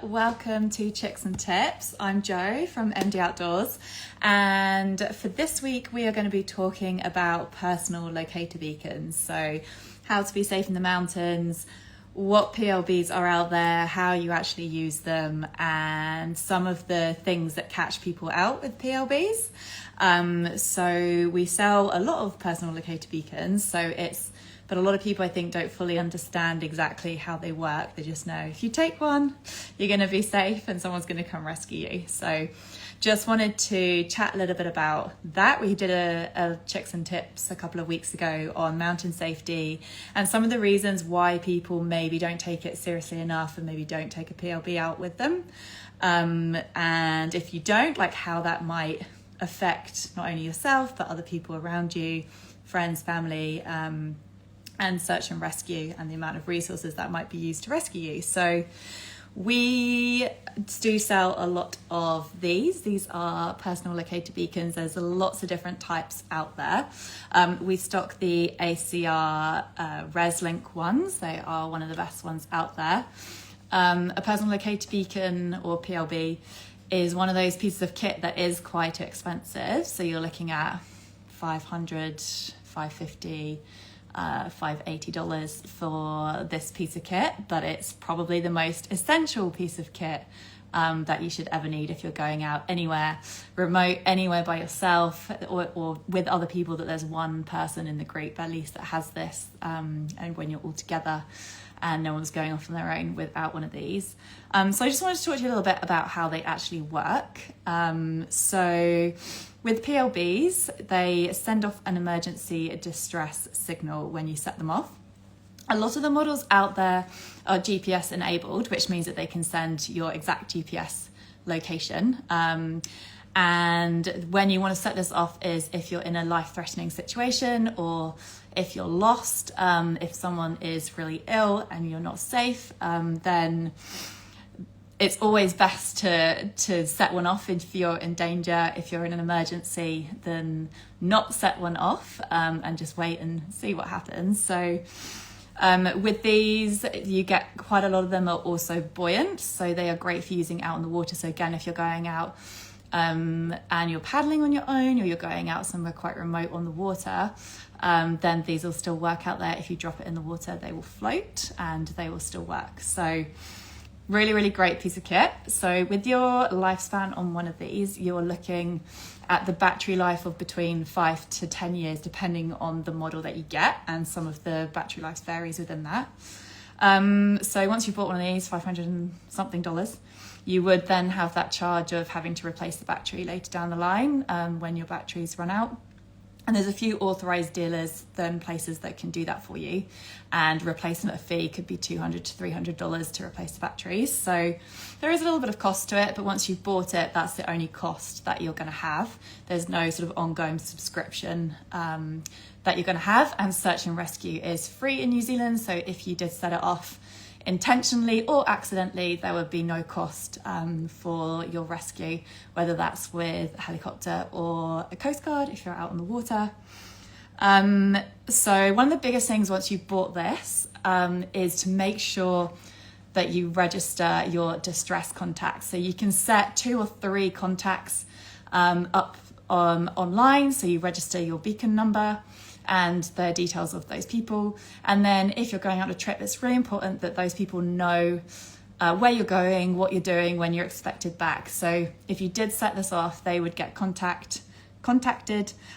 Welcome to Chicks and Tips. I'm Jo from MD Outdoors, and for this week we are going to be talking about personal locator beacons. So how to be safe in the mountains, what PLBs are out there, how you actually use them, and some of the things that catch people out with PLBs. So we sell a lot of personal locator beacons, but a lot of people, I think, don't fully understand exactly how they work. They just know if you take one, you're going to be safe and someone's going to come rescue you. So just wanted to chat a little bit about that. We did a Chicks and Tips a couple of weeks ago on mountain safety and some of the reasons why people maybe don't take it seriously enough and maybe don't take a PLB out with them. And if you don't, like how that might affect not only yourself, but other people around you, friends, family, and search and rescue, and the amount of resources that might be used to rescue you. So we do sell a lot of these. These are personal locator beacons. There's lots of different types out there. We stock the ACR ResLink ones. They are one of the best ones out there. A personal locator beacon, or PLB, is one of those pieces of kit that is quite expensive. So you're looking at $500, $550, $580 for this piece of kit, but it's probably the most essential piece of kit that you should ever need if you're going out anywhere remote, anywhere by yourself or with other people, that there's one person in the group at least that has this, and when you're all together and no one's going off on their own without one of these. So I just wanted to talk to you a little bit about how they actually work. So with PLBs, they send off an emergency distress signal when you set them off. A lot of the models out there are GPS enabled, which means that they can send your exact GPS location. And when you want to set this off is if you're in a life-threatening situation, or if you're lost, if someone is really ill and you're not safe, then it's always best to set one off if you're in danger. If you're in an emergency, then not set one off, and just wait and see what happens. So with these, you get quite a lot of them are also buoyant, so they are great for using out in the water. So again, if you're going out and you're paddling on your own, or you're going out somewhere quite remote on the water, then these will still work out there. If you drop it in the water, they will float and they will still work. So really, really great piece of kit. So with your lifespan on one of these, you're looking at the battery life of between 5 to 10 years, depending on the model that you get, and some of the battery life varies within that. So once you've bought one of these, $500 and something, you would then have that charge of having to replace the battery later down the line, when your batteries run out. And there's a few authorized dealers, then places that can do that for you. And replacement fee could be $200 to $300 to replace the batteries. So there is a little bit of cost to it, but once you've bought it, that's the only cost that you're going to have. There's no sort of ongoing subscription that you're going to have. And search and rescue is free in New Zealand. So if you did set it off intentionally or accidentally, there would be no cost for your rescue, whether that's with a helicopter or a coast guard if you're out on the water. So one of the biggest things once you've bought this is to make sure that you register your distress contacts. So you can set 2 or 3 contacts up online. So you register your beacon number and the details of those people. And then if you're going on a trip, it's really important that those people know where you're going, what you're doing, when you're expected back. So if you did set this off, they would get contacted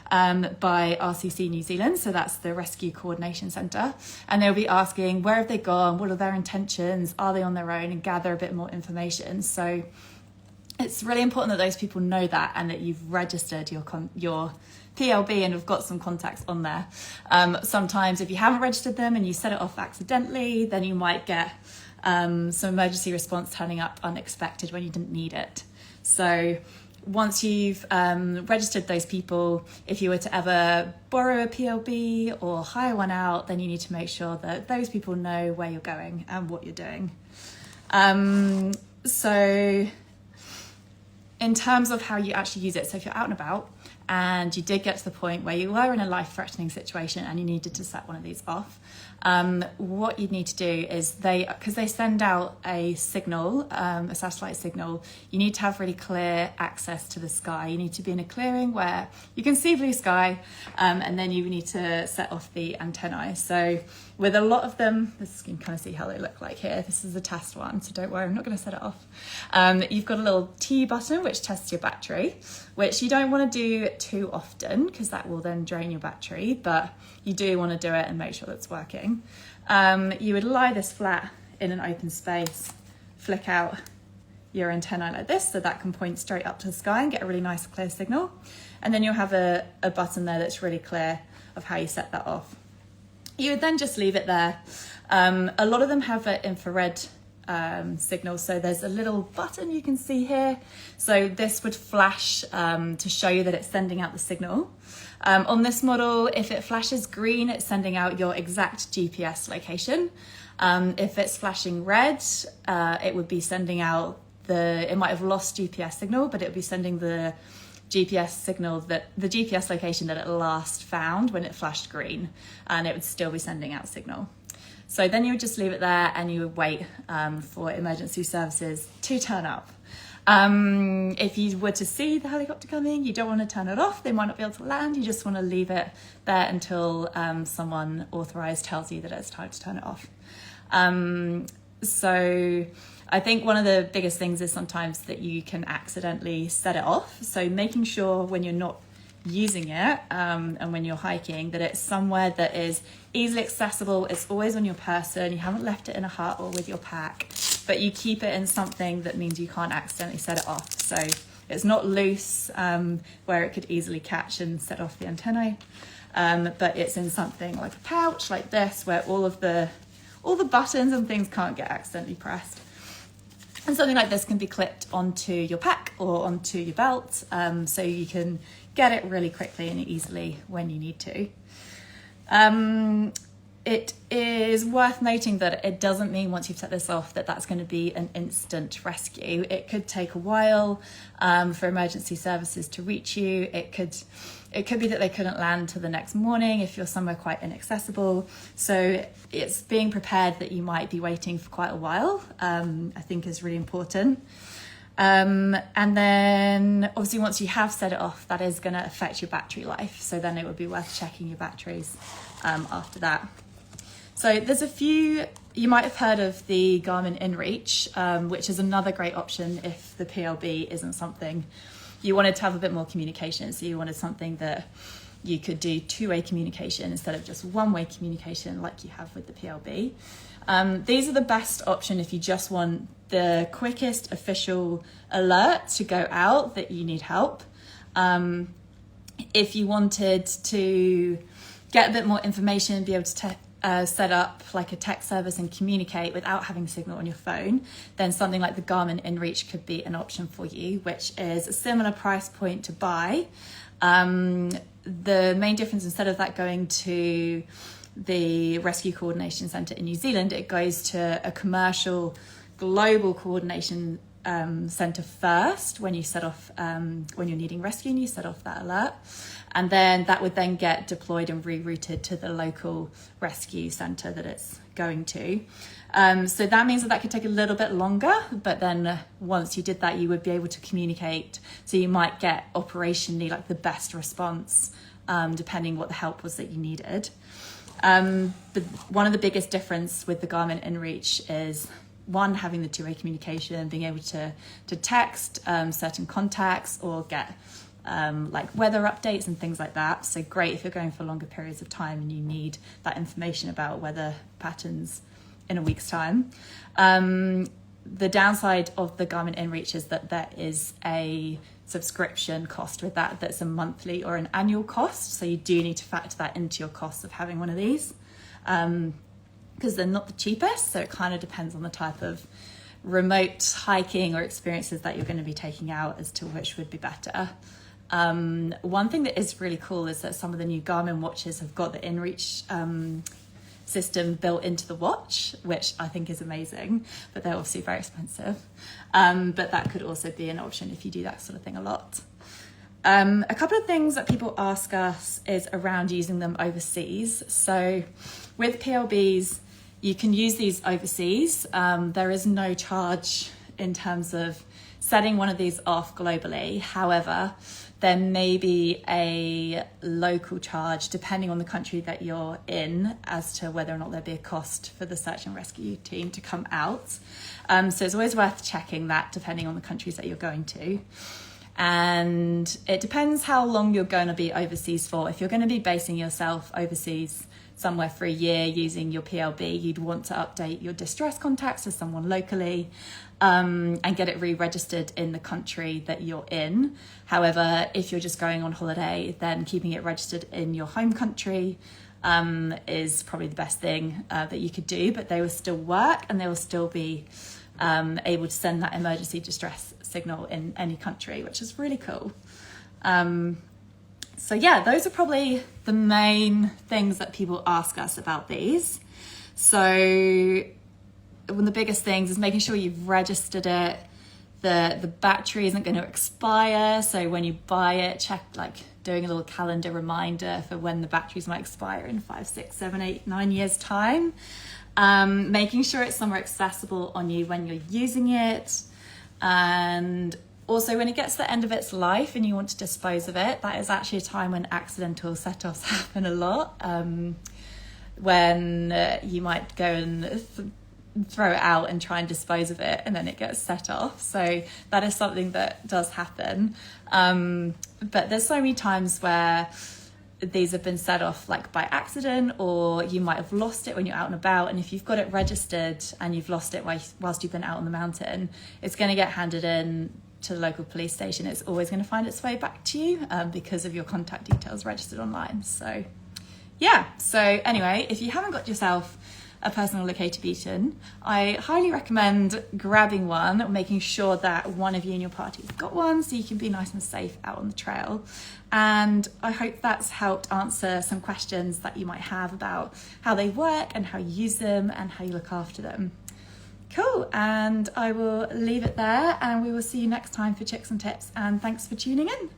by RCC New Zealand. So that's the Rescue Coordination Centre. And they'll be asking, where have they gone? What are their intentions? Are they on their own? And gather a bit more information. So it's really important that those people know that, and that you've registered your PLB and have got some contacts on there. Sometimes if you haven't registered them and you set it off accidentally, then you might get some emergency response turning up unexpected when you didn't need it. So once you've registered those people, if you were to ever borrow a PLB or hire one out, then you need to make sure that those people know where you're going and what you're doing. So in terms of how you actually use it, so if you're out and about and you did get to the point where you were in a life-threatening situation and you needed to set one of these off, what you need to do is because they send out a signal, a satellite signal, you need to have really clear access to the sky. You need to be in a clearing where you can see blue sky, and then you need to set off the antennae. So with a lot of them, you can kind of see how they look like here. This is a test one, so don't worry, I'm not going to set it off. You've got a little T button which tests your battery, which you don't want to do too often because that will then drain your battery, but you do want to do it and make sure that it's working. You would lie this flat in an open space, flick out your antennae like this so that can point straight up to the sky and get a really nice clear signal. And then you'll have a button there that's really clear of how you set that off. You would then just leave it there. A lot of them have an infrared signal, so there's a little button you can see here. So this would flash to show you that it's sending out the signal. On this model, if it flashes green, it's sending out your exact GPS location. If it's flashing red, it would be sending out it might have lost GPS signal, but it would be sending the GPS signal, that the GPS location that it last found when it flashed green, and it would still be sending out signal. So then you would just leave it there and you would wait for emergency services to turn up. If you were to see the helicopter coming, you don't want to turn it off. They might not be able to land. You just want to leave it there until someone authorized tells you that it's time to turn it off. So I think one of the biggest things is sometimes that you can accidentally set it off. So making sure when you're not using it and when you're hiking that it's somewhere that is easily accessible. It's always on your person. You haven't left it in a hut or with your pack, but you keep it in something that means you can't accidentally set it off. So it's not loose where it could easily catch and set off the antennae, but it's in something like a pouch like this where all the buttons and things can't get accidentally pressed. And something like this can be clipped onto your pack or onto your belt, so you can get it really quickly and easily when you need to. It is worth noting that it doesn't mean once you've set this off that that's going to be an instant rescue. It could take a while for emergency services to reach you. It could be that they couldn't land till the next morning if you're somewhere quite inaccessible. So it's being prepared that you might be waiting for quite a while, I think is really important. And then obviously once you have set it off, that is going to affect your battery life. So then it would be worth checking your batteries after that. So there's a few, you might have heard of the Garmin Inreach, which is another great option if the PLB isn't something you wanted to have a bit more communication. So you wanted something that you could do two-way communication instead of just one-way communication like you have with the PLB. These are the best option if you just want the quickest official alert to go out that you need help. If you wanted to get a bit more information, be able to set up like a text service and communicate without having signal on your phone, then something like the Garmin Inreach could be an option for you, which is a similar price point to buy. The main difference, instead of that going to the Rescue Coordination Centre in New Zealand, it goes to a commercial global coordination centre first when you set off, when you're needing rescue and you set off that alert. And then that would then get deployed and rerouted to the local rescue centre that it's going to. So that means that could take a little bit longer, but then once you did that, you would be able to communicate. So you might get operationally like the best response, depending what the help was that you needed. But one of the biggest difference with the Garmin Inreach is one, having the two-way communication, being able to text certain contacts or get like weather updates and things like that. So great if you're going for longer periods of time and you need that information about weather patterns in a week's time. The downside of the Garmin Inreach is that there is a subscription cost with that, that's a monthly or an annual cost. So you do need to factor that into your cost of having one of these, because they're not the cheapest. So it kind of depends on the type of remote hiking or experiences that you're going to be taking out as to which would be better. One thing that is really cool is that some of the new Garmin watches have got the Inreach system built into the watch, which I think is amazing, but they're obviously very expensive. But that could also be an option if you do that sort of thing a lot. A couple of things that people ask us is around using them overseas. So with PLBs, you can use these overseas. There is no charge in terms of setting one of these off globally. However, there may be a local charge depending on the country that you're in as to whether or not there'd be a cost for the search and rescue team to come out. So it's always worth checking that depending on the countries that you're going to. And it depends how long you're going to be overseas for. If you're going to be basing yourself overseas somewhere for a year using your PLB, you'd want to update your distress contacts to someone locally and get it re-registered in the country that you're in. However, if you're just going on holiday, then keeping it registered in your home country is probably the best thing that you could do, but they will still work and they will still be able to send that emergency distress signal in any country, which is really cool. So yeah, those are probably the main things that people ask us about these. So one of the biggest things is making sure you've registered it. The battery isn't going to expire, so when you buy it, check, like doing a little calendar reminder for when the batteries might expire in 5, 6, 7, 8, 9 years time. Making sure it's somewhere accessible on you when you're using it. And also when it gets to the end of its life and you want to dispose of it, that is actually a time when accidental set-offs happen a lot. When you might go and throw it out and try and dispose of it and then it gets set off. So that is something that does happen. But there's so many times where these have been set off like by accident, or you might have lost it when you're out and about, and if you've got it registered and you've lost it whilst you've been out on the mountain, it's going to get handed in to the local police station. It's always going to find its way back to you because of your contact details registered online. So yeah, so anyway, if you haven't got yourself a personal locator beacon, I highly recommend grabbing one, making sure that one of you in your party has got one so you can be nice and safe out on the trail. And I hope that's helped answer some questions that you might have about how they work and how you use them and how you look after them. Cool, and I will leave it there and we will see you next time for Chicks and Tips, and thanks for tuning in.